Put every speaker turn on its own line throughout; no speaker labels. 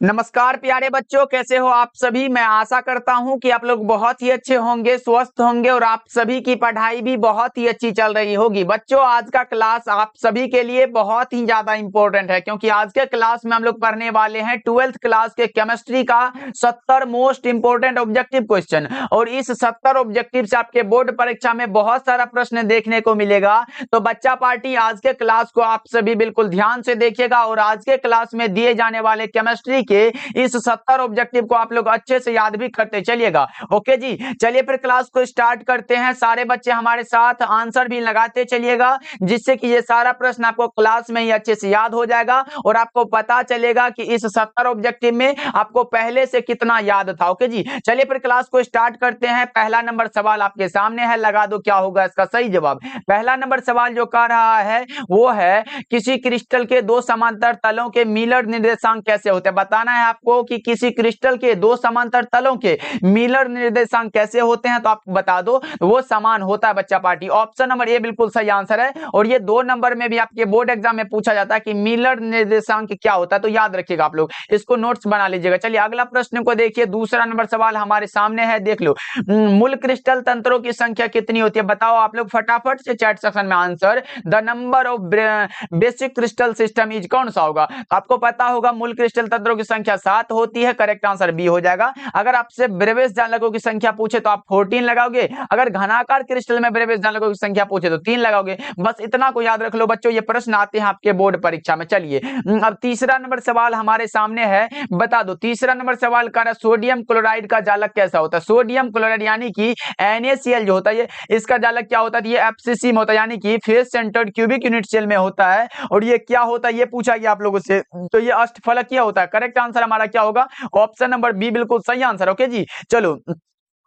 नमस्कार प्यारे बच्चों, कैसे हो आप सभी। मैं आशा करता हूं कि आप लोग बहुत ही अच्छे होंगे, स्वस्थ होंगे और आप सभी की पढ़ाई भी बहुत ही अच्छी चल रही होगी। बच्चों, आज का क्लास आप सभी के लिए बहुत ही ज्यादा इंपॉर्टेंट है, क्योंकि आज के क्लास में हम लोग पढ़ने वाले हैं 12th क्लास के केमिस्ट्री का 70 मोस्ट इंपॉर्टेंट ऑब्जेक्टिव क्वेश्चन। और इस 70 ऑब्जेक्टिव से आपके बोर्ड परीक्षा में बहुत सारा प्रश्न देखने को मिलेगा। तो बच्चा पार्टी, आज के क्लास को आप सभी बिल्कुल ध्यान से देखिएगा और आज के क्लास में दिए जाने वाले केमिस्ट्री के इस 70 ऑब्जेक्टिव को आप लोग अच्छे से याद भी करते चलिएगा। ओके जी, चलिए फिर क्लास को स्टार्ट करते हैं। सारे बच्चे हमारे साथ आंसर भी लगाते चलिएगा, जिससे कि ये सारा प्रश्न आपको क्लास में ही अच्छे से याद हो जाएगा और आपको पता चलेगा कि इस 70 ऑब्जेक्टिव में आपको पहले से कितना याद था। ओके जी, चलिए फिर क्लास को स्टार्ट करते हैं। पहला नंबर सवाल आपके सामने है, लगा दो क्या होगा इसका सही जवाब। पहला नंबर सवाल जो कह रहा है वो है, किसी क्रिस्टल के दो समांतर तलों के मिलर निर्देशांक कैसे होते हैं। बताना है आपको कि किसी क्रिस्टल के दो समांतर तलों के मिलर निर्देशांक कैसे होते हैं, तो आप बता दो वो समान होता है बच्चा पार्टी। ऑप्शन नंबर ए बिल्कुल सही आंसर है और ये 2 नंबर में भी आपके बोर्ड एग्जाम में पूछा जाता है कि मिलर निर्देशांक क्या होता है, तो याद रखिएगा आप लोग, इसको नोट्स बना लीजिएगा। चलिए अगला प्रश्न को देखिए, दूसरा नंबर सवाल हमारे सामने है, देख लो। मूल क्रिस्टल तंत्रों की संख्या कितनी होती है, बताओ आप लोग फटाफट से चैट सेक्शन में answer. The number of basic crystal system is कौन सा होगा। आपको पता होगा मूल क्रिस्टल तंत्रों की संख्या 7 होती है, करेक्ट आंसर बी हो जाएगा। अगर आपसे ब्रेविस जालकों की संख्या पूछे तो आप 14 लगाओगे, अगर घनाकार क्रिस्टल में ब्रेविस जालकों की संख्या पूछे तो 3 लगाओगे। बस इतना को याद रख लो बच्चों, ये प्रश्न आते हैं आपके बोर्ड परीक्षा में। चलिए अब तीसरा नंबर सवाल हमारे सामने है, बता दो। तीसरा नंबर सवाल का सोडियम क्लोराइड का जालक कैसा होता है। सोडियम क्लोराइड यानी कि NaCl जो होता है, इसका जालक क्या होता है, ये FCC में होता है, यानी कि face centred cubic unit cell में होता है। और ये क्या होता है ये पूछा गया आप लोगों से, तो ये अष्टफलकीय होता है। करेक्ट आंसर हमारा क्या होगा, ऑप्शन नंबर बी बिल्कुल सही आंसर। ओके जी, चलो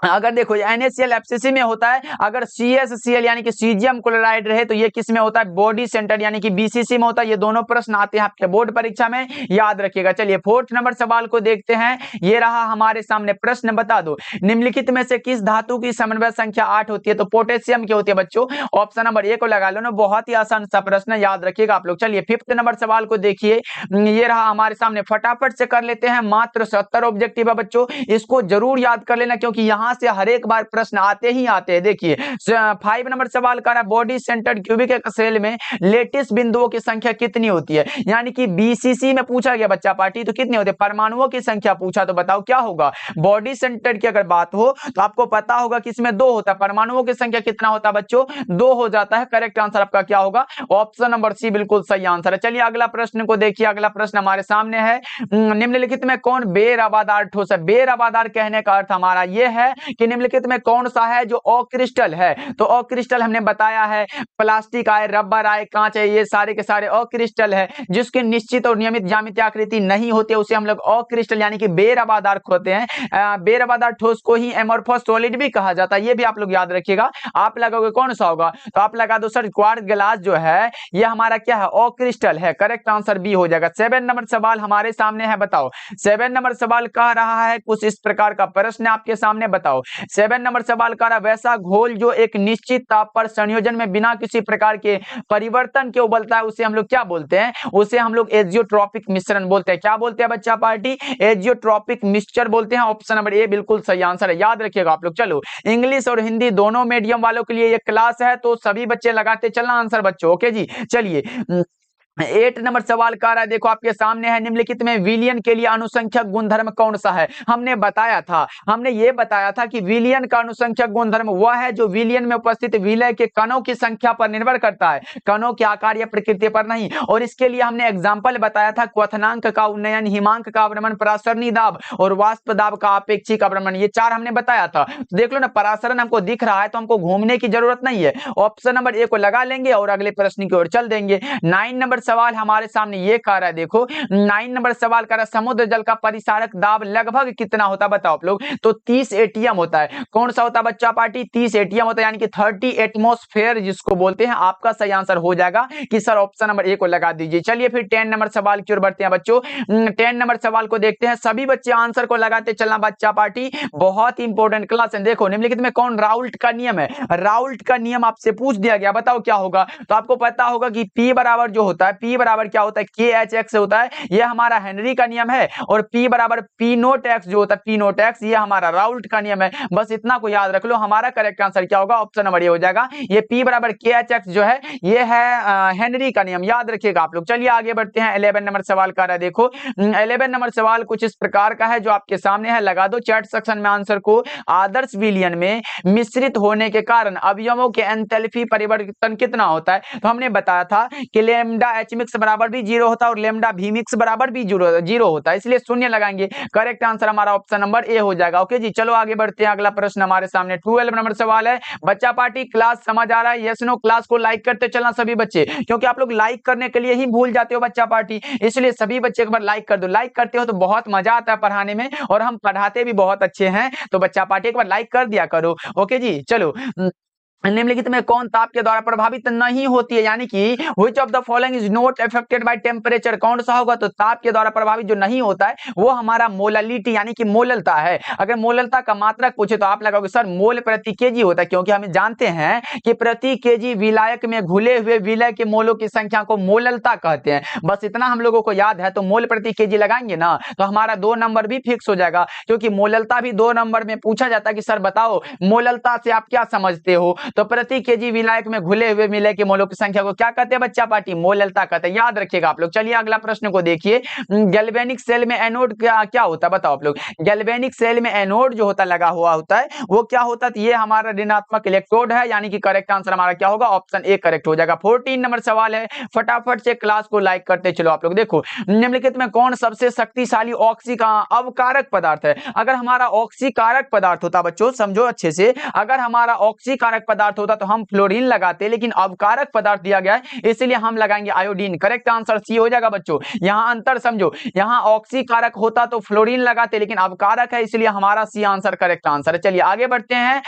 अगर देखो NaCl FCC में होता है, अगर CsCl यानी कि सीजियम क्लोराइड रहे तो ये किस में होता है, बॉडी सेंटर यानी कि BCC में होता है। ये दोनों प्रश्न आते हैं आपके बोर्ड परीक्षा में, याद रखिएगा। चलिए फोर्थ नंबर सवाल को देखते हैं, ये रहा हमारे सामने प्रश्न। बता दो निम्नलिखित में से किस धातु की समन्वय संख्या 8 होती है, तो पोटेशियम की होती है बच्चों। ऑप्शन नंबर ए को लगा लो ना, बहुत ही आसान सा प्रश्न, याद रखिएगा आप लोग। चलिए फिफ्थ नंबर सवाल को देखिए, ये रहा हमारे सामने, फटाफट से कर लेते हैं। मात्र 70 ऑब्जेक्टिव है बच्चों, इसको जरूर याद कर लेना, क्योंकि यहां से हर एक बार प्रश्न आते ही आते हैं। देखिए 5 नंबर सवाल का रहा, बॉडी सेंटर्ड क्यूबिक सेल में लेटिस बिंदुओं की संख्या कितनी होती है, यानी कि BCC में पूछा गया बच्चा पार्टी, तो कितनी होती है, परमाणुओं की संख्या पूछा, तो बताओ क्या होगा। बॉडी सेंटर्ड की अगर बात हो तो आपको पता होगा कि इसमें 2 होता है, परमाणुओं की संख्या कितना होता है बच्चों, 2 हो जाता है। करेक्ट आंसर आपका क्या होगा, ऑप्शन नंबर सी बिल्कुल सही आंसर है। चलिए अगला प्रश्न को देखिए, अगला प्रश्न हमारे सामने है, निम्नलिखित में कौन बेरवादार ठोस है। बेरवादार कहने का अर्थ हमारा यह है कि निम्नलिखित में कौन सा है जो अक्रिस्टल है। तो अक्रिस्टल हमने बताया है, प्लास्टिक आए, रबर आए, कांच है, ये सारे के सारे अक्रिस्टल है। जिसकी निश्चित और नियमित ज्यामितीय आकृति नहीं होती है उसे हम लोग अक्रिस्टल यानी कि बेरवादार होते हैं। बेरवादार ठोस को ही एमोर्फस सॉलिड भी कहा जाता है, ये भी आप लोग याद रखिएगा। आप लगाओगे कौन सा होगा, तो आप लगा दो सर क्वार्ट्ज ग्लास जो है ये हमारा क्या है, अक्रिस्टल है। करेक्ट आंसर बी हो जाएगा। 7 नंबर सवाल हमारे सामने है, बताओ 7 नंबर सवाल कह रहा है, कुछ इस प्रकार का प्रश्न आपके सामने, बताओ 7 नंबर सवाल का वैसा घोल जो एक निश्चित ताप पर संयोजन में बिना किसी प्रकार के परिवर्तन के उबलता है उसे हम लोग क्या बोलते हैं, उसे हम लोग एजियोट्रॉपिक मिश्रण बोलते हैं। क्या बोलते हैं बच्चा पार्टी, एजियोट्रॉपिक मिक्सचर बोलते हैं। ऑप्शन नंबर ए बिल्कुल सही आंसर है, याद रखिएगा आप लोग। चलो इंग्लिश और हिंदी दोनों मीडियम वालों के लिए ये क्लास है, तो सभी बच्चे लगाते चलना आंसर बच्चों। ओके जी, चलिए 8 नंबर सवाल का रहा है, देखो आपके सामने है, निम्नलिखित में विलियन के लिए अनुसंख्यक गुणधर्म कौन सा है। हमने ये बताया था कि विलियन का अनुसंख्यक गुणधर्म वह है जो विलियन में उपस्थित विलय के कणों की संख्या पर निर्भर करता है, कणों के आकार या प्रकृति पर नहीं। और इसके लिए हमने एग्जाम्पल बताया था, क्वथनांक का उन्नयन, हिमांक का अवक्रमण, परासरणी दाब और वाष्प दाब का आपेक्षिक अवक्रमण, ये 4 हमने बताया था। तो देख लो ना, परासरण हमको दिख रहा है तो हमको घूमने की जरूरत नहीं है, ऑप्शन नंबर ए को लगा लेंगे और अगले प्रश्न की ओर चल देंगे। 9 नंबर सवाल हमारे सामने ये कह रहा है, देखो 9 नंबर सवाल कह रहा है, समुद्र जल का परिसारक दाब लगभग कितना होता है, बताओ आप लोग। तो 30 एटीएम होता है। कौन सा होता है बच्चा पार्टी, 30 एटीएम होता है, यानी कि 30 एटमॉस्फेयर जिसको बोलते हैं। आपका सही आंसर हो जाएगा कि सर ऑप्शन नंबर ए को लगा दीजिए। चलिए फिर 10 नंबर सवाल की ओर बढ़ते हैं बच्चों। 10 नंबर सवाल को देखते हैं, सभी बच्चे आंसर को लगाते चलना बच्चा पार्टी, बहुत ही इंपॉर्टेंट क्लास है। देखो निम्नलिखित में कौन राउल्ट का नियम है, राउल्ट का नियम आपसे पूछ दिया गया, बताओ क्या होगा। तो आपको पता होगा कि P बराबर जो होता है है, P बराबर क्या होता है KHX होता है, ये हमारा हेनरी का नियम है, और P बराबर P नोट एक्स जो होता है P नोट एक्स, ये हमारा राउल्ट का नियम है। बस इतना को याद रख लो, हमारा करेक्ट आंसर क्या होगा, ऑप्शन नंबर ये हो जाएगा। ये P बराबर KHX जो है ये है हेनरी का नियम, याद रखिएगा आप लोग। चलिए आगे बढ़ते हैं। 11 नंबर सवाल का रहा, देखो 11 नंबर सवाल कुछ इस प्रकार का है जो आपके सामने है, लगा दो चैट सेक्शन में आंसर को। आदर्श विलयन में मिश्रित होने के कारण अवयवों के एंथैल्पी परिवर्तन कितना होता है? तो हमने बताया था कि लेमडा एच मिक्स बराबर भी 0 होता है और लेमडा भी मिक्स बराबर भी 0 होता है, इसलिए शून्य लगाएंगे। करेक्ट आंसर हमारा ऑप्शन नंबर ए हो जाएगा। ओके जी, चलो आगे बढ़ते हैं। अगला प्रश्न हमारे सामने 12 नंबर सवाल है। बच्चा पार्टी क्लास समझ आ रहा है? यस नो, क्लास को लाइक करते चलना सभी बच्चे, क्योंकि आप लोग लाइक करने के लिए ही भूल जाते हो बच्चा पार्टी, इसलिए सभी बच्चे एक बार लाइक कर दो। लाइक करते हो तो बहुत मजा आता है पढ़ाने में, और हम पढ़ाते भी बहुत अच्छे हैं, तो बच्चा पार्टी एक बार लाइक कर दिया करो। ओके जी, चलो निम्नलिखित में कौन ताप के द्वारा प्रभावित नहीं होती है, यानी कि which of the following is not affected by temperature, कौन सा होगा? तो ताप के द्वारा प्रभावित जो नहीं होता है वो हमारा मोललिटी यानी कि मोललता है। अगर मोललता का मात्रक पूछे तो आप लगाओगे सर मोल प्रति केजी होता है, क्योंकि हम जानते हैं कि प्रति केजी विलायक में घुले हुए विलय के मोलों की संख्या को मोललता कहते हैं। बस इतना हम लोगों को याद है, तो मोल प्रति केजी लगाएंगे ना तो हमारा 2 नंबर भी फिक्स हो जाएगा, क्योंकि मोललता भी 2 नंबर में पूछा जाता है कि सर बताओ मोललता से आप क्या समझते हो, तो प्रति केजी विलायक में घुले हुए विलय के मोलों की संख्या को क्या कहते हैं बच्चा पार्टी? मोललता कहते हैं, याद रखिएगा आप लोग। चलिए अगला प्रश्न को देखिए। गैल्वेनिक सेल में एनोड क्या होता है बताओ आप लोग? गैल्वेनिक सेल में एनोड जो होता है लगा हुआ होता है वो क्या होता है? ये हमारा ऋणात्मक इलेक्ट्रोड है, यानी कि करेक्ट आंसर हमारा क्या होगा? ऑप्शन ए करेक्ट हो जाएगा। 14 नंबर सवाल है, फटाफट से क्लास को लाइक करते चलो आप लोग। देखो निम्नलिखित में कौन सबसे शक्तिशाली ऑक्सी का अवकारक पदार्थ है? अगर हमारा ऑक्सीकारक पदार्थ होता, बच्चों समझो अच्छे से, अगर हमारा ऑक्सीकारक पदार्थ होता तो हम फ्लोरीन लगाते, लेकिन अवकारक पदार्थ दिया गया है इसलिए हम लगाएंगे आयोडीन। करेक्ट आंसर सी हो जाएगा बच्चों। यहां अंतर समझो, यहां ऑक्सीकारक होता तो फ्लोरीन लगाते, लेकिन अवकारक है इसलिए हमारा सी आंसर करेक्ट आंसर है। चलिए आगे बढ़ते हैं।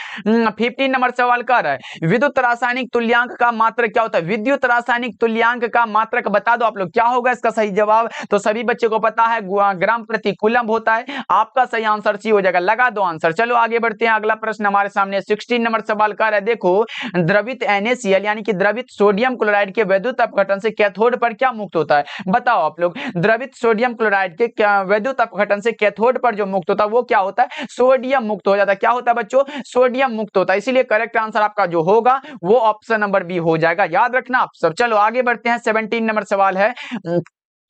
15 नंबर सवाल कर रहा है, विद्युत रासायनिक तुल्यांक का मात्रक क्या होता है? विद्युत रासायनिक तुल्यांक का मात्रक बता दो आप लोग, क्या होगा इसका सही जवाब? तो सभी बच्चों को पता है ग्राम प्रति कूलम होता है, आपका सही आंसर सी हो जाएगा। लगा दो आंसर। चलो आगे बढ़ते हैं। अगला प्रश्न हमारे सामने 16 नंबर सवाल कर रहा है, देखो द्रवित NaCl यानी कि द्रवित सोडियम क्लोराइड के विद्युत अपघटन से कैथोड पर क्या मुक्त होता है? बताओ आप लोग। द्रवित सोडियम क्लोराइड के विद्युत अपघटन से कैथोड पर जो मुक्त होता है वो क्या होता है? सोडियम मुक्त हो जाता है। क्या होता है बच्चों? सोडियम मुक्त होता है, इसीलिए करेक्ट आंसर आपका जो होगा वो ऑप्शन नंबर बी हो जाएगा, याद रखना आप सब। चलो आगे बढ़ते हैं। 17 नंबर सवाल है।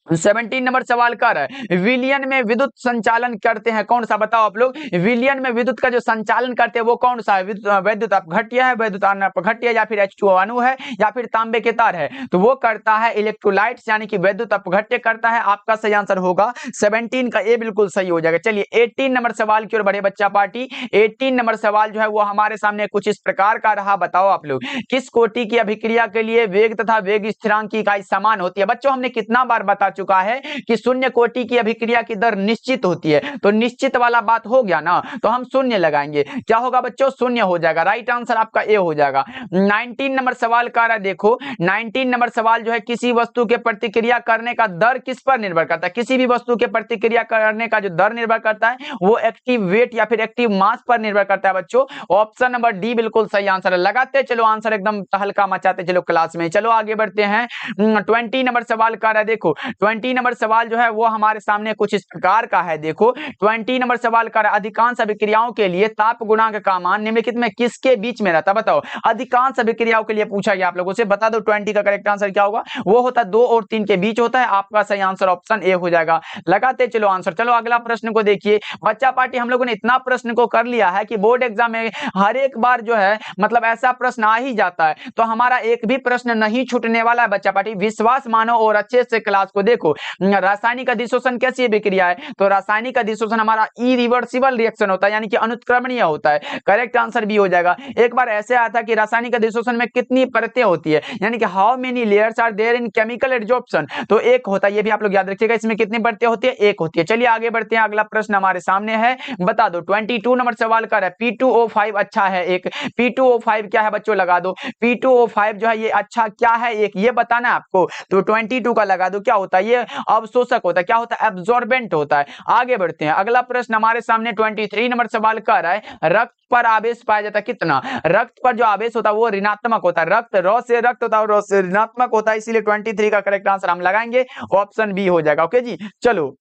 17 नंबर सवाल कर है, विलयन में विद्युत संचालन करते हैं कौन सा? बताओ आप लोग। विलयन में विद्युत का जो संचालन करते हैं वो कौन सा है? वैद्युत अपघट्य है, वैद्युत अपघट्य, या फिर H2O अणु है, या फिर तांबे के तार है? तो वो करता है इलेक्ट्रोलाइट्स यानी कि वैद्युत अपघट्य करता है। आपका सही आंसर होगा 17 का ए बिल्कुल सही हो जाएगा। चलिए 18 नंबर सवाल की ओर बढ़े बच्चा पार्टी। 18 नंबर सवाल जो है वो हमारे सामने कुछ इस प्रकार का रहा, बताओ आप लोग। किस कोटि की अभिक्रिया के लिए वेग तथा वेग स्थिरांक की इकाई समान होती है? बच्चों हमने कितना बार बता चुका है कि शून्य कोटि की अभिक्रिया की दर निश्चित होती है, तो निश्चित वाला बात हो गया ना, तो हम शून्य लगाएंगे। क्या होगा बच्चों? शून्य हो जाएगा। राइट आंसर आपका ए हो जाएगा। 19 नंबर सवाल का रहा, देखो 19 नंबर सवाल जो है, किसी वस्तु के प्रतिक्रिया करने का दर किस पर निर्भर करता है? किसी भी वस्तु के प्रतिक्रिया करने का जो दर निर्भर करता है वो एक्टिव वेट या फिर एक्टिव मास पर निर्भर करता है बच्चों। ऑप्शन नंबर डी बिल्कुल सही आंसर है। लगाते चलो आंसर, एकदम तहलका मचाते चलो क्लास में। चलो आगे बढ़ते हैं। 20 नंबर सवाल का रहा, देखो 20 नंबर सवाल जो है वो हमारे सामने कुछ इस प्रकार का है। देखो 20 नंबर सवाल का अधिकांश अभिक्रियाओं के लिए ताप गुणांक का मान निम्नलिखित में किसके बीच में रहता है? बताओ। अधिकांश अभिक्रियाओं के लिए पूछा गया आप लोगों से, बता दो 20 का करेक्ट आंसर क्या होगा? वो होता है 2 और 3 के बीच होता है। आपका सही आंसर ऑप्शन ए हो जाएगा। लगाते चलो आंसर। चलो अगला प्रश्न को देखिए बच्चा पार्टी। हम लोगों ने इतना प्रश्न को कर लिया है कि बोर्ड एग्जाम में हर एक बार जो है मतलब ऐसा प्रश्न आ ही जाता है, तो हमारा एक भी प्रश्न नहीं छूटने वाला है बच्चा पार्टी। विश्वास मानो और अच्छे से क्लास को देखो। रासायनिक अधिशोषण कैसी अभिक्रिया है? तो रासायनिक अधिशोषण हमारा इरिवर्सिबल रिएक्शन होता है, यानी कि अनुत्क्रमणीय होता है। करेक्ट आंसर भी हो जाएगा। एक बार ऐसे आया था कि रासायनिक अधिशोषण में कितनी परतें होती है, यानी कि how many layers are there in chemical adsorption? तो एक होता है, ये भी आप लोग याद रखिएगा। इसमें कितनी परतें होती है? एक होती है। चलिए आगे बढ़ते हैं। अगला प्रश्न हमारे सामने है, बता दो। 22 नंबर सवाल का है, P2O5 अच्छा है एक। P2O5 क्या है बच्चों? लगा दो। P2O5 जो है ये अच्छा क्या है एक, ये बताना है आपको। तो 22 का लगा दो। क्या होता है ये अवशोषक होता है। क्या होता है? एब्जॉर्बेंट होता है। आगे बढ़ते हैं, अगला प्रश्न हमारे सामने 23 नंबर सवाल कर रहा है, रक्त पर आवेश पाया जाता है कितना? रक्त पर जो आवेश होता है वो ऋणात्मक होता है। रक्त र से रक्त होता है और र से ऋणात्मक होता है, इसीलिए 23 का करेक्ट आंसर हम लगाएंगे, ऑप्शन बी हो जाएगा। ओके जी, चलो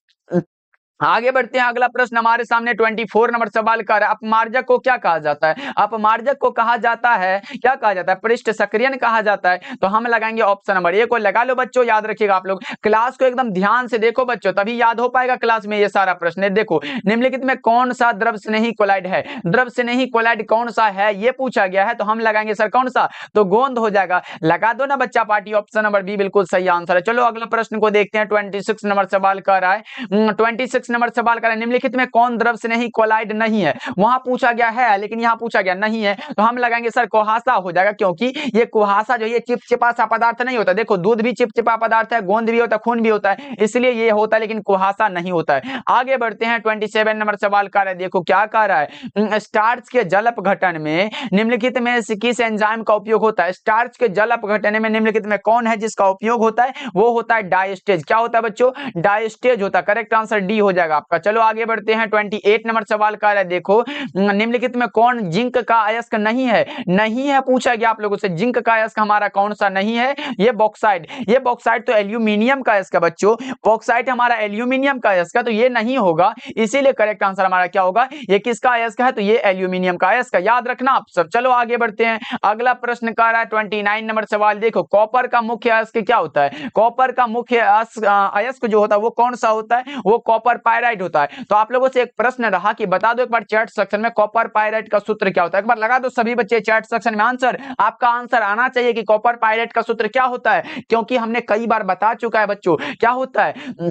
आगे बढ़ते हैं, अगला प्रश्न हमारे सामने 24 नंबर सवाल का है, अपमार्जक को क्या कहा जाता है? अपमार्जक को कहा जाता है, क्या कहा जाता है? पृष्ठ सक्रियन कहा जाता है। तो हम लगाएंगे ऑप्शन नंबर ए को। लगा लो बच्चों, याद रखिएगा आप लोग, क्लास को एकदम ध्यान से देखो बच्चों, तभी याद हो पाएगा क्लास में ये सारा प्रश्न। देखो, निम्नलिखित में कौन सा द्रव स्नेही कोलाइड है? द्रव स्नेही कोलाइड कौन सा है ये पूछा गया है, तो हम लगाएंगे सर कौन सा? तो गोंद हो जाएगा। लगा दो ना बच्चा पार्टी, ऑप्शन नंबर बी बिल्कुल सही आंसर है। चलो अगला प्रश्न को देखते हैं, 26 नंबर सवाल कर रहा है, 26 नंबर सवाल कर रहा है, निम्नलिखित में कौन द्रव स्नेही कोलाइड नहीं है? वहां पूछा गया है लेकिन यहां पूछा गया नहीं है, तो हम लगाएंगे सर कुहासा हो जाएगा, क्योंकि ये कुहासा जो ये चिपचिपा सा पदार्थ नहीं होता। देखो, दूध भी चिपचिपा पदार्थ है, गोंद भी होता है, खून भी होता है, इसलिए ये होता है, लेकिन कुहासा नहीं होता है। आगे बढ़ते हैं, 27 नंबर सवाल कर रहा है, देखो क्या कह रहा है, स्टार्च के जल अपघटन में निम्नलिखित में से किस एंजाइम का उपयोग होता है? स्टार्च के जल अपघटन में निम्नलिखित में कौन है जिसका उपयोग होता है? वो होता है डायस्टेज। क्या होता है बच्चों? डायस्टेज होता है। करेक्ट आंसर डी हो जाएगा आपका। चलो आगे बढ़ते हैं, 28 नंबर सवाल का है, देखो निम्नलिखित में कौन जिंक का अयस्क नहीं है? नहीं है पूछा गया आप लोगों से, जिंक का अयस्क हमारा कौन सा नहीं है? ये बॉक्साइड। ये बॉक्साइड तो एल्यूमिनियम का अयस्क है बच्चों, बॉक्साइड हमारा एल्यूमिनियम का अयस्क है, तो ये नहीं होगा, इसीलिए करेक्ट आंसर हमारा क्या होगा? ये किसका अयस्क है? तो ये एल्यूमिनियम का अयस्क है, याद रखना आप सब। चलो आगे बढ़ते हैं, अगला प्रश्न का रहा है 29 नंबर सवाल, देखो कॉपर का मुख्य अयस्क क्या होता है? कॉपर का मुख्य अयस्क जो होता है वो कौन सा होता है? वो कॉपर पायराइड होता है। तो आप लोगों से एक प्रश्न रहा कि बता दो एक बार चैट सेक्शन में कॉपर पायराइड का सूत्र क्या होता है। एक बार लगा दो सभी बच्चे चैट सेक्शन में आंसर, आपका आंसर आना चाहिए कि कॉपर पायराइड का सूत्र क्या होता है, क्योंकि हमने कई बार बता चुका है बच्चों। क्या होता है?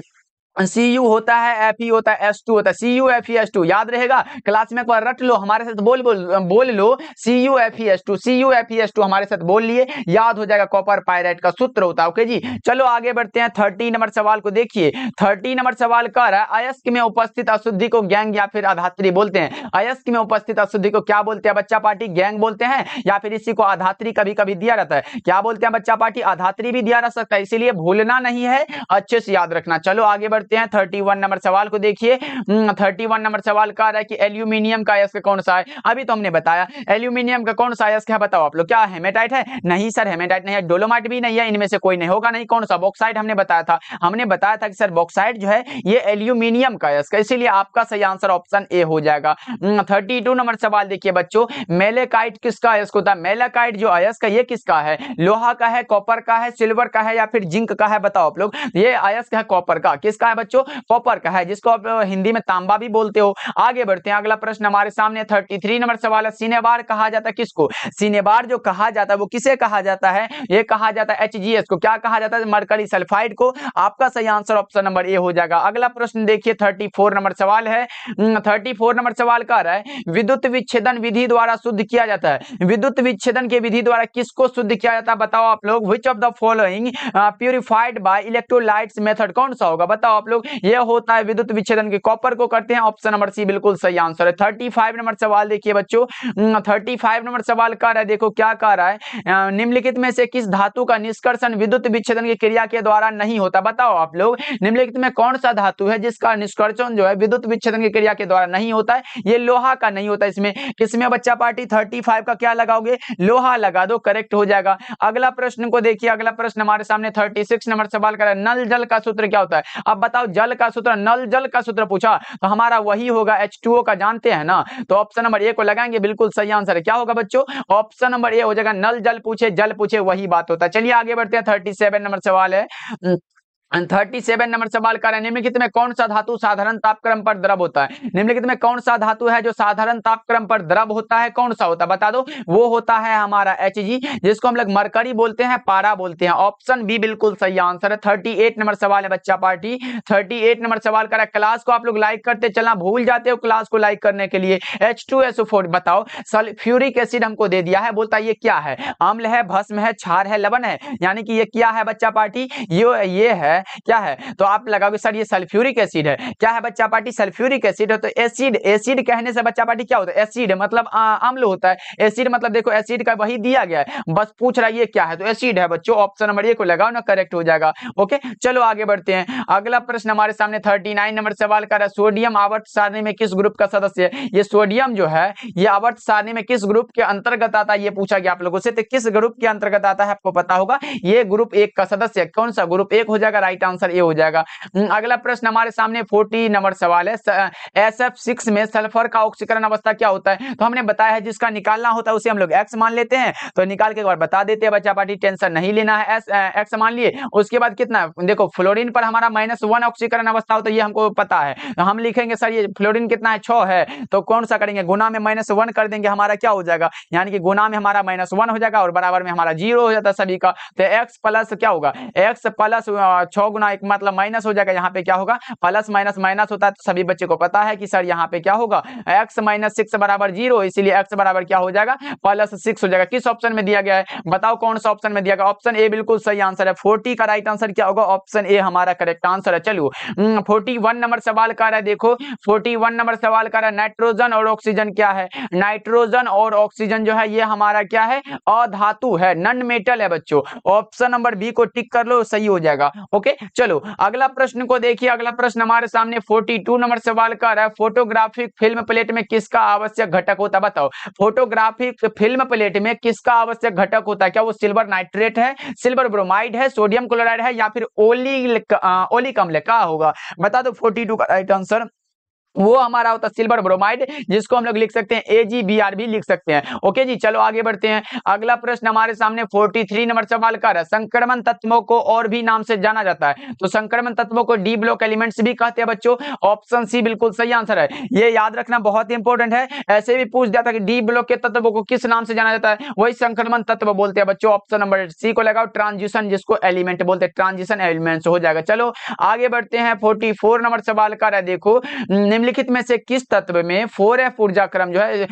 Cu होता है, Fe होता है, S2 होता है, CuFeS2, याद रहेगा। क्लास में एक बार रट लो, हमारे साथ बोल लो, CuFeS2, CuFeS2 हमारे साथ बोल लिए, याद हो जाएगा, कॉपर पायराइड का सूत्र होता है। ओके जी, चलो आगे बढ़ते हैं, 30 नंबर सवाल को देखिए। 30 नंबर सवाल कह रहा है, अयस्क में उपस्थित अशुद्धि को गैंग या फिर अधात्री बोलते हैं। अयस्क में उपस्थित अशुद्धि को क्या बोलते हैं बच्चा पार्टी? गैंग बोलते हैं, या फिर इसी को अधात्री कभी कभी दिया रहता है। क्या बोलते हैं बच्चा पार्टी? अधात्री भी दिया रह सकता है, इसीलिए भूलना नहीं है, अच्छे से याद रखना। चलो आगे बढ़ते हैं, 31 नंबर सवाल को देखिए। 31 नंबर सवाल कह रहा है कि एल्यूमिनियम का अयस्क कौन सा है? अभी तो हमने बताया एल्यूमिनियम का कौन सा अयस्क है, बताओ आप लोग। क्या हेमेटाइट है? नहीं सर, हेमेटाइट नहीं है, डोलोमाइट भी नहीं है, इनमें से कोई नहीं होगा। नहीं, कौन सा? बॉक्साइट हमने बताया था। हमने बताया था कि सर बॉक्साइट जो है ये एल्यूमिनियम का अयस्क है, इसीलिए आपका सही आंसर ऑप्शन ए हो जाएगा। 32 नंबर सवाल देखिए बच्चों, मेलेकाइट किसका अयस्क होता है? मेलेकाइट जो अयस्क है ये किसका है? लोहा का है, कॉपर का है, सिल्वर का है, या फिर जिंक का है? बताओ आप लोग। ये अयस्क है कॉपर का। किसका है बच्चों? कॉपर का है, जिसको आप हिंदी में तांबा भी बोलते हो। आगे बढ़ते हैं, अगला प्रश्न हमारे सामने 33 नंबर सवाल है, सिनेबार कहा जाता है किसको? सिनेबार जो कहा जाता है वो किसे कहा जाता है? ये कहा जाता है HGS को। क्या कहा जाता है? मरकरी सल्फाइड को। आपका सही आंसर ऑप्शन नंबर ए हो जाएगा। अगला प्रश्न देखिए, 34 नंबर सवाल है। 34 नंबर सवाल कह रहा है, विद्युत विच्छेदन विधि द्वारा शुद्ध किया जाता है। विद्युत विच्छेदन की विधि द्वारा किसको शुद्ध किया जाता है? बताओ आप लोग। Which of the following purified bye electrolytes method, कौन सा होगा? बताओ आप लोग। ये होता है विद्युत विच्छेदन के कॉपर को करते हैं, ऑप्शन नंबर सी बिल्कुल सही आंसर है। 35 नंबर सवाल देखिए बच्चों, 35 नंबर सवाल कह रहा है, देखो क्या कह रहा है, निम्नलिखित में से किस धातु का निष्कर्षण विद्युत विच्छेदन की क्रिया के द्वारा नहीं होता? बताओ आप लोग, निम्नलिखित में कौन सा धातु है जिसका निष्कर्षण जो है विद्युत विच्छेदन की क्रिया के द्वारा नहीं होता है? ये लोहा का नहीं होता। इसमें किसमें बच्चा पार्टी? 35 का क्या लगाओगे? लोहा लगा दो, करेक्ट हो जाएगा। अगला प्रश्न को देखिए, अगला प्रश्न हमारे सामने 36 नंबर सवाल कर रहा है, नल जल का सूत्र क्या होता है? अब बताओ, जल का सूत्र, नल जल का सूत्र पूछा तो हमारा वही होगा H2O का, जानते हैं ना, तो ऑप्शन नंबर ए को लगाएंगे, बिल्कुल सही आंसर है। क्या होगा बच्चों? ऑप्शन नंबर ए हो जाएगा, नल जल पूछे, जल पूछे, वही बात होता है। चलिए आगे बढ़ते हैं, 37 नंबर सवाल है। 37 नंबर सवाल कर रहे हैं, निम्नलिखित में कौन सा धातु साधारण तापक्रम पर द्रव होता है? निम्नलिखित में कौन सा धातु है जो साधारण तापक्रम पर द्रव होता है? कौन सा होता है बता दो। वो होता है हमारा Hg, जिसको हम लोग मरकरी बोलते हैं, पारा बोलते हैं। ऑप्शन बी बिल्कुल सही आंसर है। 38 नंबर सवाल है बच्चा पार्टी, 38 नंबर सवाल कर रहा है। क्लास को आप लोग लाइक करते चलना, भूल जाते हो क्लास को लाइक करने के लिए। H2SO4 बताओ, सल्फ्यूरिक एसिड हमको दे दिया है, बोलता है ये क्या है? अम्ल है, भस्म है, क्षार है, लवण है, यानी कि ये क्या है बच्चा पार्टी? ये है है, क्या है? तो आप लगाओगे सर ये सल्फ्यूरिक एसिड है। क्या है बच्चा पार्टी? सल्फ्यूरिक एसिड है। तो एसिड, एसिड कहने से बच्चा पार्टी क्या होता है? एसिड मतलब अम्ल होता है। एसिड मतलब देखो एसिड का वही दिया गया है, बस पूछ रहा है ये क्या है, तो एसिड है बच्चों। ऑप्शन नंबर ए को लगाओ ना, करेक्ट हो जाएगा। ओके, चलो आगे बढ़ते हैं। अगला प्रश्न हमारे सामने 39 नंबर सवाल का है, सोडियम आवर्त सारणी में किस ग्रुप का सदस्य है? ये सोडियम जो है ये आवर्त सारणी में किस ग्रुप के अंतर्गत आता है, ये पूछा गया आप लोगों से। तो किस ग्रुप के अंतर्गत आता है आपको पता होगा, ये ग्रुप 1 का सदस्य है। कौन सा ग्रुप 1 हो जाएगा? राइट आंसर ए हो जाएगा। अगला प्रश्न हमारे सामने 40 नंबर सवाल है, SF6 में सल्फर का ऑक्सीकरण अवस्था क्या होता है? तो हमने बताया है जिसका निकालना होता है उसे हम लोग एक्स मान लेते हैं, तो निकाल के एक बार बता देते हैं बच्चा पार्टी, टेंशन नहीं लेना है। एक्स मान लिए, उसके बाद कितना देखो फ्लोरीन पर हमारा -1 ऑक्सीकरण अवस्था होता है, ये हमको पता है। तो हम लिखेंगे सर ये फ्लोरीन कितना है? 6 है, तो कौन सा करेंगे? गुना में -1 कर देंगे, हमारा क्या हो जाएगा? यानी कि गुना में हमारा -1 हो जाएगा और बराबर में हमारा 0 हो जाता है सभी का। तो x प्लस क्या होगा? x प्लस 6 गुना 1 मतलब माइनस हो जाएगा, यहाँ पे क्या होगा? प्लस माइनस माइनस होता है, तो सभी बच्चे को पता है कि सर यहाँ पे क्या होगा? x - 6 बराबर 0, इसीलिए x बराबर क्या हो जाएगा? +6 हो जाएगा। किस ऑप्शन में दिया गया है बताओ, कौन सा ऑप्शन में दिया गया? ऑप्शन ए बिल्कुल सही आंसर है। 40 का राइट आंसर क्या होगा? ऑप्शन ए हमारा करेक्ट आंसर है। चलो 41 नंबर सवाल का है, देखो 41 नंबर सवाल का है, नाइट्रोजन और ऑक्सीजन क्या है? नाइट्रोजन और ऑक्सीजन जो है ये हमारा क्या है? अधातु है, नॉन मेटल है बच्चों। ऑप्शन नंबर बी को टिक कर लो, सही हो जाएगा। ओके, चलो अगला प्रश्न को देखिए। अगला प्रश्न हमारे सामने 42 नंबर सवाल का है, फोटोग्राफिक फिल्म प्लेट में किसका आवश्यक घटक होता है? बताओ, फोटोग्राफिक फिल्म प्लेट में किसका आवश्यक घटक होता है? क्या वो सिल्वर नाइट्रेट है, सिल्वर ब्रोमाइड है, सोडियम क्लोराइड है, या फिर ओलिक अम्ल का होगा? बता दो 42 का राइट आंसर। वो हमारा होता है सिल्वर ब्रोमाइड, जिसको हम लोग लिख सकते हैं AgBr भी लिख सकते हैं। ओके जी, चलो आगे बढ़ते हैं। अगला प्रश्न हमारे सामने 43 नंबर सवाल का है, संक्रमण तत्वों को और भी नाम से जाना जाता है। तो संक्रमण तत्वों को डी ब्लॉक एलिमेंट्स भी कहते हैं बच्चों। ऑप्शन सी बिल्कुल सही आंसर है, ये याद रखना बहुत ही इंपॉर्टेंट है। ऐसे भी पूछ जाता है कि डी ब्लॉक के तत्वों को किस नाम से जाना जाता है, वही संक्रमण तत्व बोलते हैं बच्चों। ऑप्शन नंबर सी को लगाओ, ट्रांजिशन जिसको एलिमेंट बोलते हैं, ट्रांजिशन एलिमेंट्स हो जाएगा। चलो आगे बढ़ते हैं। 44 नंबर सवाल का है, देखो निम्नलिखित में से किस तत्व में 4f ऊर्जा क्रम जो है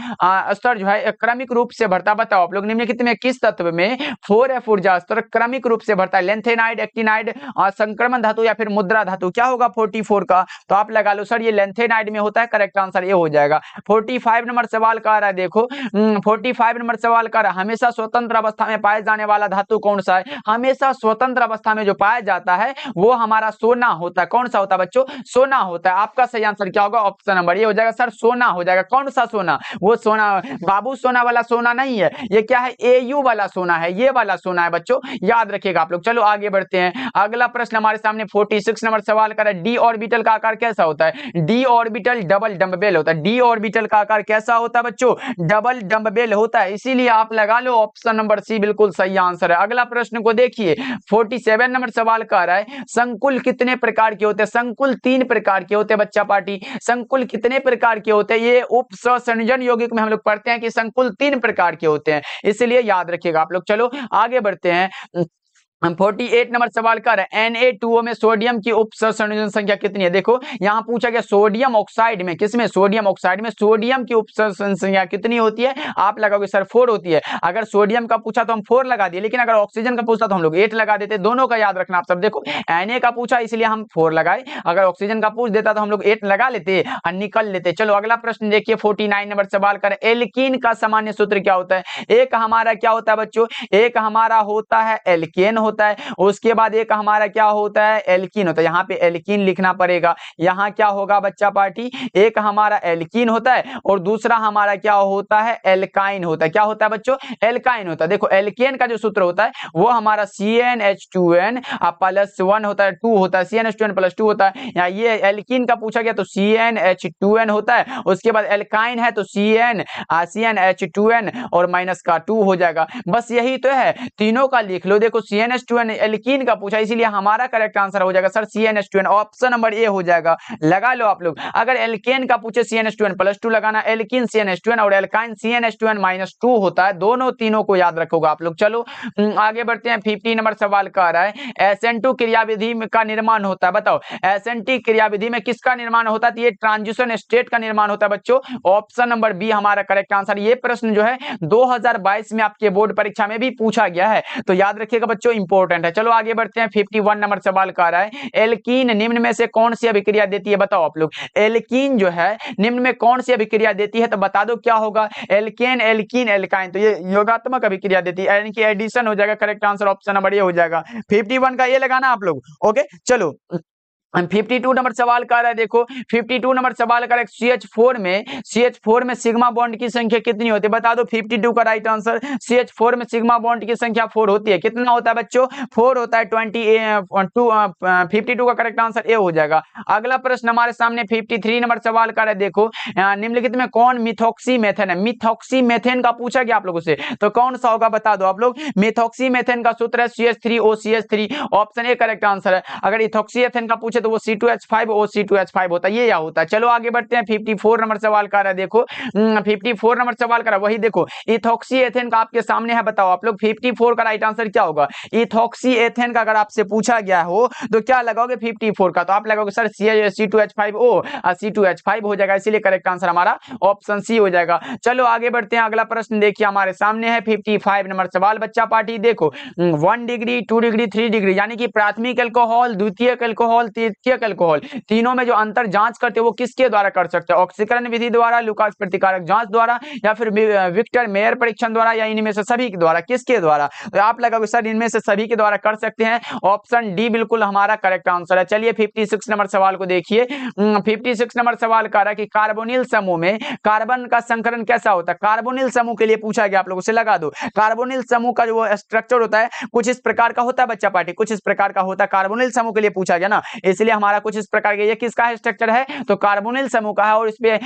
स्तर जो है क्रमिक रूप से बढ़ता? बताओ आप लोग, निम्नलिखित में किस तत्व में 4f ऊर्जा स्तर क्रमिक रूप से बढ़ता है? लेंथेनाइड, एक्टिनाइड, संक्रमण धातु या फिर मुद्रा धातु? क्या होगा 44 का? तो आप लगा लो सर ये लेंथेनाइड में होता है, करेक्ट आंसर ये हो जाएगा। 45 नंबर सवाल का रहा है, देखो 45 नंबर सवाल का रहा, हमेशा स्वतंत्र अवस्था में पाए जाने वाला धातु कौन सा है? हमेशा स्वतंत्र अवस्था में जो पाया जाता है वो हमारा सोना होता है। कौन सा होता है बच्चों? सोना होता है। आपका सही आंसर क्या होगा? ऑप्शन नंबर ये हो जाएगा सर, सोना हो जाएगा। कौन सा सोना? वो सोना बाबू सोना वाला सोना नहीं है, ये क्या है? AU वाला सोना है, ये वाला सोना है बच्चों, याद रखिएगा आप लोग। चलो आगे बढ़ते हैं। अगला प्रश्न हमारे सामने 46 नंबर सवाल का है, डी ऑर्बिटल का आकार कैसा होता है? डी ऑर्बिटल डबल डंबबेल होता है। डी ऑर्बिटल का आकार कैसा होता है बच्चों? डबल डंबबेल होता है, इसीलिए आप लगा लो ऑप्शन नंबर सी बिल्कुल सही आंसर है। अगला प्रश्न को देखिए, 47 नंबर सवाल का है, संकुल कितने प्रकार के होते हैं? संकुल 3 प्रकार के होते हैं बच्चा पार्टी। संकुल कितने प्रकार के होते हैं? ये उप संयोजन यौगिक में हम लोग पढ़ते हैं कि संकुल 3 प्रकार के होते हैं, इसलिए याद रखिएगा आप लोग। चलो आगे बढ़ते हैं। 48 नंबर सवाल का Na2O में सोडियम की उप संयोजन संख्या कितनी है? देखो यहाँ पूछा गया सोडियम ऑक्साइड में, किसमें? सोडियम ऑक्साइड में सोडियम की उप संख्या कितनी होती है? आप लगाओगे सर 4 होती है। अगर सोडियम का पूछा तो हम 4 लगा दिए, लेकिन अगर ऑक्सीजन का पूछा तो हम लोग 8 लगा देते। दोनों का याद रखना आप सब। देखो Na का पूछा इसलिए हम 4 लगाए, अगर ऑक्सीजन का पूछ देता तो हम लोग 8 लगा लेते और निकल लेते। चलो अगला प्रश्न देखिए, 49 नंबर सवाल का एल्कीन का सामान्य सूत्र क्या होता है? एक हमारा क्या होता है बच्चों? एक हमारा होता है एल्केन होता है, उसके बाद एक हमारा क्या होता है? एल्कीन होता है। यहाँ पे एल्कीन लिखना पड़ेगा। यहाँ क्या होगा बच्चा पार्टी? एक हमारा एल्कीन होता है और दूसरा हमारा क्या होता है? एल्काइन होता है। क्या होता है बच्चों? एल्काइन होता है। देखो एल्केन का जो सूत्र होता है वो हमारा CnH2n +1 होता है, 2 होता है, CnH2n +2 होता है। यहाँ ये एल्कीन का पूछा गया तो CnH2n होता है, उसके बाद एल्काइन है तो CnH2n और माइनस का 2 हो जाएगा। बस यही तो है, तीनों का लिख लो। देखो CnH2n एल्कीन का पूछा, इसीलिए हमारा करेक्ट आंसर हो जाएगा sir CnH2n, option number A हो जाएगा। लगा लो आप लोग। अगर एल्केन का पूछे CnH2n +2 लगाना, एल्कीन CnH2n और एल्काइन CnH2n -2 होता है। दोनों तीनों को याद रखोगा आप लोग। चलो आगे बढ़ते हैं। 50 नंबर सवाल का आ रहा है, SN2 क्रियाविधि का निर्माण होता है। बताओ SN2 क्रियाविधि में किसका निर्माण होता है? ये ट्रांजिशन स्टेट का निर्माण होता है बच्चों। ऑप्शन नंबर बी हमारा करेक्ट आंसर। ये प्रश्न जो है 2022 में आपके बोर्ड परीक्षा में भी पूछा गया है, तो याद रखिएगा बच्चों, इंपॉर्टेंट है। चलो आगे बढ़ते हैं। 51 नंबर सवाल का रहा है, एल्कीन निम्न में से कौन सी अभिक्रिया देती है? बताओ आप लोग, एल्कीन जो है निम्न में कौन सी अभिक्रिया देती है? तो बता दो क्या होगा, एल्केन, एल्कीन, एल्काइन, तो ये योगात्मक अभिक्रिया देती है, यानी कि एडिशन हो जाएगा। करेक्ट आंसर ऑप्शन नंबर ये हो जाएगा। 51 का ये लगाना आप लोग। ओके चलो 52 नंबर सवाल कर रहा है, देखो 52 नंबर सवाल कर रहा है, CH4 में सिग्मा बॉन्ड की संख्या कितनी होती है? बता दो 52 का राइट आंसर। CH4 में सिग्मा बॉन्ड की संख्या 4 होती है। कितना होता है बच्चों? 4 होता है। 52 का करेक्ट आंसर ए हो जाएगा। अगला प्रश्न हमारे सामने 53 नंबर सवाल कर रहा है, देखो निम्नलिखित में कौन मिथॉक्सीमेथेन है? मिथॉक्सीमेथेन का पूछा गया आप लोगों से, तो कौन सा होगा बता दो आप लोग। मिथॉक्सीमेथेन का सूत्र है CH3OCH3, option A correct answer है। अगर इथॉक्सीएथेन का पूछे तो वो C2H5OC2H5 होता है, ये क्या होता है। चलो आगे बढ़ते हैं। 54 नंबर सवाल का है, देखो 54 नंबर सवाल का वही देखो, इथॉक्सीएथेन का आपके सामने है। बताओ आप लोग 54 का राइट आंसर क्या होगा? इथॉक्सीएथेन का अगर आपसे पूछा गया हो तो क्या लगाओगे 54 का? तो आप लगाओगे सर C2H5O, C2H5 हो जाएगा, इसीलिए करेक्ट आंसर हमारा ऑप्शन सी हो जाएगा। चलो आगे बढ़ते हैं। अगला प्रश्न देखिए हमारे सामने है 55 नंबर सवाल, बच्चा पार्टी देखो 1 डिग्री 2 डिग्री 3 डिग्री, यानी कि प्राथमिक अल्कोहल, द्वितीयक अल्कोहल, तृतीयक अल्कोहल, तीनों में जो अंतर जांच करते हो वो किसके द्वारा कर सकते हैं? ऑक्सीकरण विधि द्वारा, लुकास प्रतिकारक जांच द्वारा, या फिर विक्टर मेयर परीक्षण द्वारा, या इनमें से सभी के द्वारा? किसके द्वारा? तो आप लगाओगे सर इनमें से सभी के द्वारा कर सकते हैं, ऑप्शन डी बिल्कुल हमारा करेक्ट आंसर है। चलिए 56 नंबर सवाल को देखिए। 56 नंबर सवाल कह रहा है कि कार्बोनिल समूह में कार्बन का संकरण कैसा होता है? कार्बोनिल समूह के लिए पूछा गया, आप लोगों से लगा दो। कार्बोनिल समूह का जो स्ट्रक्चर होता है कुछ इस प्रकार का होता है बच्चा पार्टी, कुछ इस प्रकार का होता है। कार्बोनिल समूह के लिए पूछा गया ना, इसलिए हमारा कुछ इस प्रकार का, ये किसका स्ट्रक्चर है? तो कार्बोनिल समूह का है, और इसमें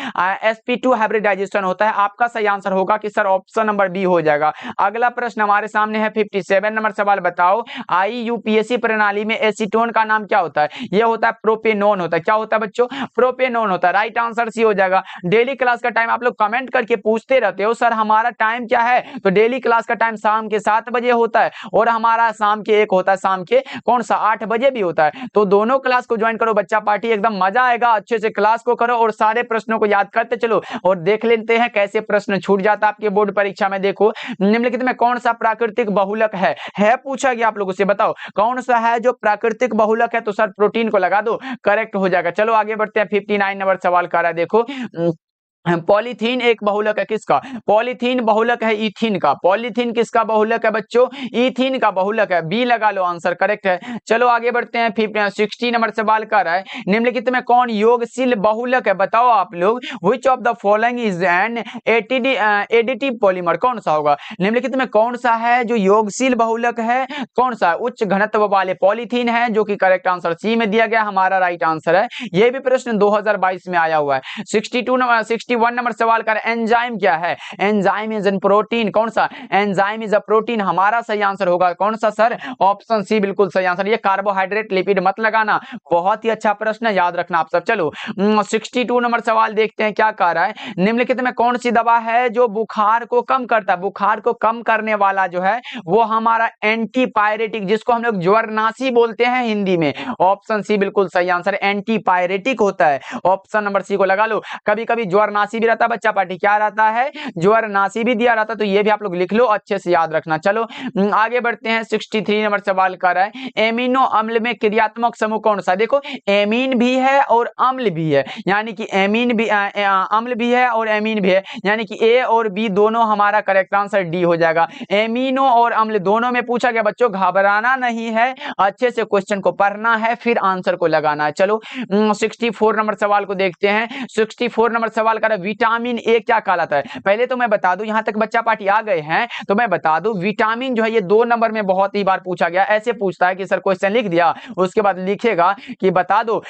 sp2 हाइब्रिडाइजेशन होता है। आपका सही आंसर होगा कि सर ऑप्शन नंबर बी हो जाएगा। अगला प्रश्न हमारे सामने है 57 नंबर सवाल, बताओ IUPAC प्रणाली में एसीटोन का नाम क्या होता है? यह होता है प्रोपेनोन होता है। क्या होता है बच्चों? प्रोपेनोन होता है। राइट आंसर सी हो जाएगा। डेली क्लास का टाइम आप लोग कमेंट करके पूछते रहते हो सर हमारा टाइम क्या है, तो डेली क्लास का टाइम शाम के 7 बजे होता है, और हमारा शाम के 1 होता है, शाम के कौन सा 8 बजे भी होता है। तो दोनों क्लास को ज्वाइन करो बच्चा पार्टी, एकदम मजा आएगा। अच्छे से क्लास को करो और सारे प्रश्नों को याद करते चलो, और देख लेते हैं कैसे प्रश्न छूट जाता है आपके बोर्ड परीक्षा में। देखो निम्नलिखित में कौन सा प्राकृतिक बहुलक है पूछा गया आप लोगों से, बताओ कौन सा है जो प्राकृतिक बहुलक है? तो सर प्रोटीन को लगा दो, करेक्ट हो जाएगा। चलो आगे बढ़ते हैं। 59 नंबर सवाल कर रहा है, देखो पॉलीथीन एक बहुलक है किसका? पॉलीथीन बहुलक है इथीन का। पॉलीथीन किसका बहुलक है बच्चों? इथीन का बहुलक है, बी लगा लो, आंसर करेक्ट है। चलो आगे बढ़ते हैं। 60 नंबर सवाल कर रहा है, निम्नलिखित में कौन योगशील बहुलक है? बताओ आप लोग, which of the following is an additive polymer? कौन सा होगा? निम्नलिखित में कौन सा है जो योगशील बहुलक है? कौन सा? उच्च घनत्व वाले पॉलीथीन है, जो कि करेक्ट आंसर सी में दिया गया, हमारा राइट आंसर है। यह भी प्रश्न 2022 में आया हुआ है। 61 नंबर सवाल का एंजाइम क्या है? Enzyme is an protein. कौन सा? एंजाइम इज अ प्रोटीन, हमारा सही आंसर होगा कौन सा सर? ऑप्शन सी बिल्कुल सही आंसर। ये कार्बोहाइड्रेट लिपिड मत लगाना, बहुत ही अच्छा प्रश्न है, याद रखना आप सब। चलो 62 नंबर सवाल देखते हैं क्या कह रहा है, निम्नलिखित में कौन सी दवा है जो बुखार को कम करता है? बुखार को कम करने वाला जो है वो हमारा एंटीपायरेटिक, जिसको हम लोग ज्वरनाशी बोलते हैं हिंदी में। ऑप्शन सी बिल्कुल सही आंसर, एंटीपायरेटिक होता है। ऑप्शन नंबर सी को लगा लो। कभी कभी ज्वरनाशी भी रहता है बच्चा पार्टी, क्या रहता है? ज्वरनाशी भी दिया रहता है, तो ये भी आप लोग लिख लो, अच्छे से याद रखना। चलो आगे बढ़ते हैं। 63 नंबर सवाल कर रहा है, एमिनो अम्ल में क्रियात्मक समूह कौन सा? देखो एमीन भी है और अम्ल भी है, यानी कि एमीन भी अम्ल भी है और एमीन भी है, यानी कि ए और बी दोनों हमारा करेक्ट आंसर डी हो जाएगा। एमिनो और अम्ल दोनों में पूछा गया बच्चों, घबराना नहीं है, अच्छे से क्वेश्चन को पढ़ना है, फिर आंसर को लगाना है। चलो 64 नंबर सवाल को देखते हैं। 64 नंबर सवाल का विटामिन ए क्या कहलाता है? पहले तो मैं बता दूं, यहां तक बच्चा पार्टी आ गए हैं तो मैं बता दूं, विटामिन जो है ये 2 नंबर में बहुत ही बार पूछा गया। ऐसे पूछता है कि सर क्वेश्चन लिख दिया, उसके बाद लिखेगा कि बता दो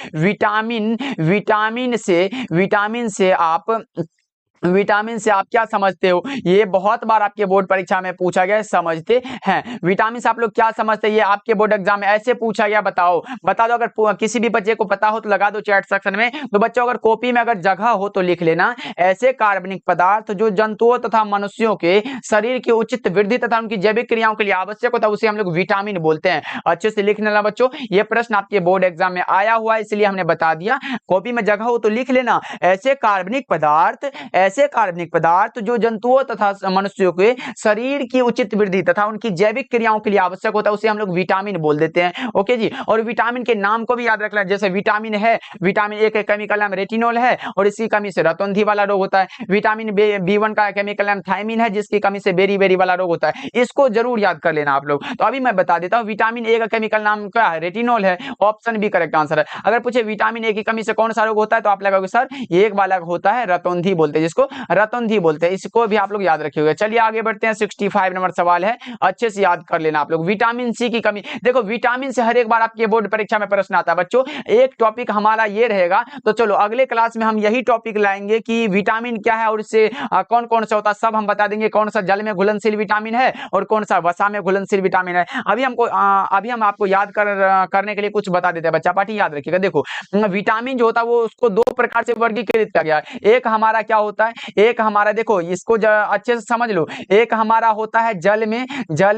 विटामिन से आप क्या समझते हो? ये बहुत बार आपके बोर्ड परीक्षा में पूछा गया, समझते हैं विटामिन से आप लोग क्या समझते हैं? ये आपके बोर्ड एग्जाम में ऐसे पूछा गया, बताओ बता दो। अगर किसी भी बच्चे को पता हो तो लगा दो चैट सेक्शन में। तो बच्चों अगर कॉपी में अगर जगह हो तो लिख लेना, ऐसे कार्बनिक पदार्थ जो जंतुओं तथा मनुष्यों के शरीर की उचित वृद्धि तथा उनकी जैविक क्रियाओं के लिए आवश्यक होता है, उसे हम लोग विटामिन बोलते हैं। अच्छे से लिख लेना बच्चों, ये प्रश्न आपके बोर्ड एग्जाम में आया हुआ है, इसलिए हमने बता दिया। कॉपी में जगह हो तो लिख लेना, ऐसे कार्बनिक पदार्थ ऐसे कार्बनिक पदार्थ जो जंतुओं तथा मनुष्यों के शरीर की उचित वृद्धि तथा उनकी जैविक क्रियाओं के लिए आवश्यक होता है, उसे हम लोग विटामिन बोल देते हैं। ओके जी, और विटामिन के नाम को भी याद रखना, जैसे विटामिन है, विटामिन ए का केमिकल नाम रेटिनोल है और इसकी कमी से रतौंधी वाला रोग होता है। विटामिन B1 का केमिकल नाम थायमिन है, जिसकी कमी से बेरी वाला रोग होता है। इसको जरूर याद कर लेना आप लोग। तो अभी मैं बता देता हूँ, विटामिन ए का केमिकल नाम क्या है? रेटिनोल है। ऑप्शन बी करेक्ट आंसर है। अगर पूछे विटामिन ए की कमी से कौन सा रोग होता है, तो आप लगाओगे सर एक वाला होता है रतौंधी बोलते हैं, जिसको रतौंधी बोलते हैं। इसको भी आप लोग याद रखिएगा। चलिए आगे बढ़ते हैं। 65 नंबर सवाल है, अच्छे से याद कर लेना आप लोग। विटामिन सी की कमी, देखो विटामिन से हर एक बार आपके बोर्ड परीक्षा में प्रश्न आता है बच्चों। एक टॉपिक हमारा ये रहेगा, तो चलो अगले क्लास में हम यही टॉपिक लाएंगे कि विटामिन क्या है और इससे कौन कौन सा होता है, सब हम बता देंगे। कौन सा जल में घुलनशील विटामिन है और कौन सा वसा में घुलनशील विटामिन है। अभी हम आपको याद करने के लिए कुछ बता देते हैं। बच्चा पार्टी याद रखिएगा। देखो विटामिन जो होता है वो उसको दो प्रकार से वर्गीकृत किया गया है। एक हमारा क्या होता है, एक हमारा देखो इसको अच्छे से समझ लो। एक हमारा होता है जल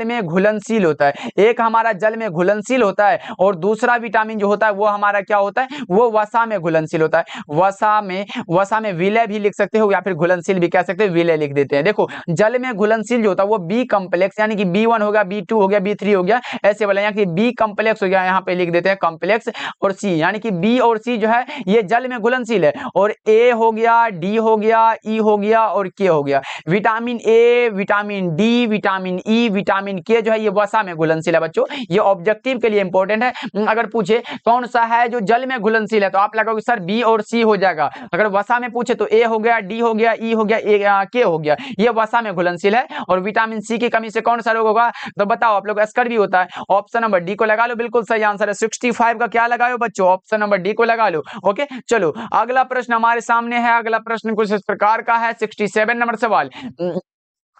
में घुलनशील होता है, एक हमारा जल में घुलनशील होता है, और दूसरा विटामिन जो होता है वो हमारा क्या होता है, वो वसा में घुलनशील होता है। वसा में विलय भी लिख सकते हो या फिर घुलनशील भी कह सकते हो, विलय लिख देते हैं। देखो जल में घुलनशील जो होता है वो बी कॉम्प्लेक्स, यानी कि B1 हो गया, B2 हो गया, B3 हो गया, ऐसे वाला, यहाँ की बी कॉम्प्लेक्स हो गया, यहाँ पे लिख देते हैं कॉम्प्लेक्स। और सी यानी कि बी और सी जो है ये जल में घुलनशील है, और ए हो गया, डी हो गया, ई हो गया और के हो गया। Vitamin A, vitamin D, vitamin E, vitamin के जो है ये वसा में घुलनशील है बच्चों। ये ऑब्जेक्टिव के लिए इंपॉर्टेंट है। अगर पूछे कौन सा है जो जल में घुलनशील है, तो आप लगाओगे सर बी और सी हो जाएगा। अगर वसा में पूछे तो ए हो गया, डी हो गया, ई हो गया, के हो गया, ये वसा में घुलनशील है। और विटामिन सी की कमी से कौन सा रोग होगा, तो बताओ आप लोग, अस्कर भी होता है। ऑप्शन नंबर डी को लगा लो, बिल्कुल सही आंसर है। 65 का क्या लगाओ बच्चों, ऑप्शन नंबर डी को लगा लो। ओके चलो अगला प्रश्न हमारे सामने है। अगला प्रश्न कुछ इस प्रकार का है, 67 नंबर सवाल।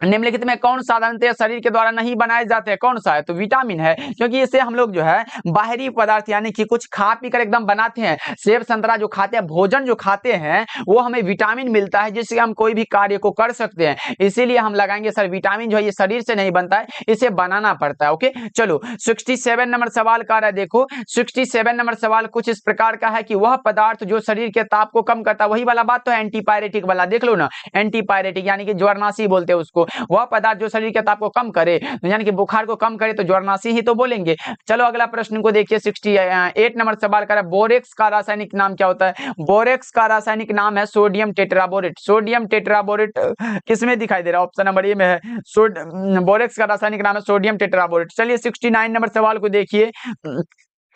निम्नलिखित में कौन साधारणतः शरीर के द्वारा नहीं बनाए जाते हैं, कौन सा है, तो विटामिन है, क्योंकि इसे हम लोग जो है बाहरी पदार्थ यानी कि कुछ खा पी कर एकदम बनाते हैं। सेब संतरा जो खाते हैं, भोजन जो खाते हैं, वो हमें विटामिन मिलता है, जिससे हम कोई भी कार्य को कर सकते हैं। इसीलिए हम लगाएंगे सर विटामिन जो है ये शरीर से नहीं बनता है, इसे बनाना पड़ता है। ओके चलो 67 नंबर सवाल का रहा है। देखो 67 नंबर सवाल कुछ इस प्रकार का है कि वह पदार्थ जो शरीर के ताप को कम करता है, वही वाला बात तो है एंटीपायरेटिक वाला, देख लो ना, एंटीपायरेटिक यानी कि ज्वरनाशी बोलते हैं उसको। वह पदार्थ जो शरीर के ताप को कम करे, यानी कि बुखार को कम करे, तो ज्वरनाशी ही तो बोलेंगे। चलो अगला प्रश्न को देखिए, 68 नंबर सवाल का बोरेक्स का रासायनिक नाम क्या होता है। बोरेक्स का रासायनिक नाम है सोडियम टेट्राबोरेट। सोडियम टेट्राबोरेट किसमें दिखाई दे रहा है, ऑप्शन नंबर ए में है। बोरेक्स का रासायनिक नाम है सोडियम टेट्राबोरेट। चलिए 69 नंबर सवाल को देखिए,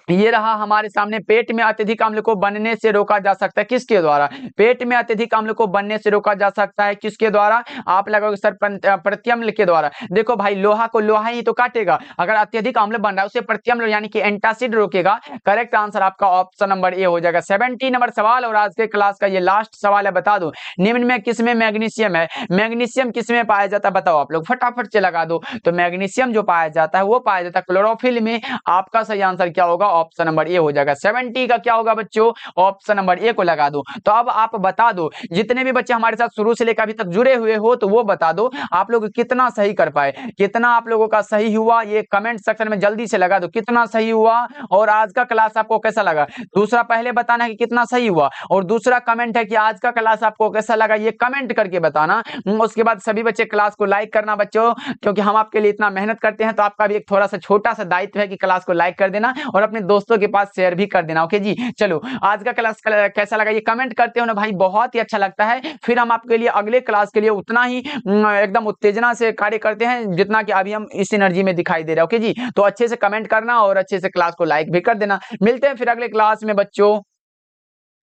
ये रहा हमारे सामने। पेट में अत्यधिक अम्ल को बनने से रोका जा सकता है, किसके द्वारा, पेट में अत्यधिक अम्ल को बनने से रोका जा सकता है, किसके द्वारा, आप लगाओगे सर प्रत्यम्ल के द्वारा। देखो भाई लोहा को लोहा ही तो काटेगा, अगर अत्यधिक अम्ल बन रहा है उसे प्रत्यम्ल यानी कि एंटासिड रोकेगा। करेक्ट आंसर आपका ऑप्शन नंबर ए हो जाएगा। 70 नंबर सवाल और आज के क्लास का ये लास्ट सवाल है, बता दो निम्न में किसमें मैग्नीशियम है। मैग्नीशियम किसमें पाया जाता है, बताओ आप लोग फटाफट से लगा दो। तो मैग्नीशियम जो पाया जाता है वो पाया जाता है क्लोरोफिल में। आपका सही आंसर क्या होगा, ऑप्शन नंबर ए हो जाएगा। 70 का क्या होगा बच्चों, ऑप्शन नंबर ए को लगा दो। तो अब आप बता दो, जितने भी बच्चे हमारे साथ शुरू से लेकर अभी तक जुड़े हुए हो, तो वो बता दो आप लोग कितना सही कर पाए, कितना आप लोगों का सही हुआ, ये कमेंट सेक्शन में जल्दी से लगा दो कितना सही हुआ। और आज का क्लास आपको कैसा लगा, दूसरा पहले बताना है कि कितना सही हुआ, और दूसरा कमेंट है कि आज का क्लास आपको कैसा लगा, ये कमेंट करके बताना। उसके बाद सभी बच्चे क्लास को लाइक करना बच्चों, क्योंकि हम आपके लिए इतना मेहनत करते हैं, तो आपका भी एक थोड़ा सा छोटा सा दायित्व है कि क्लास को लाइक कर देना और अपने दोस्तों के पास शेयर भी कर देना। ओके जी चलो आज का क्लास कैसा लगा ये कमेंट करते हो ना भाई, बहुत ही अच्छा लगता है। फिर हम आपके लिए अगले क्लास के लिए उतना ही एकदम उत्तेजना से कार्य करते हैं जितना कि अभी हम इस एनर्जी में दिखाई दे रहा है। ओके जी, तो अच्छे से कमेंट करना और अच्छे से क्लास को लाइक भी कर देना। मिलते हैं फिर अगले क्लास में बच्चों।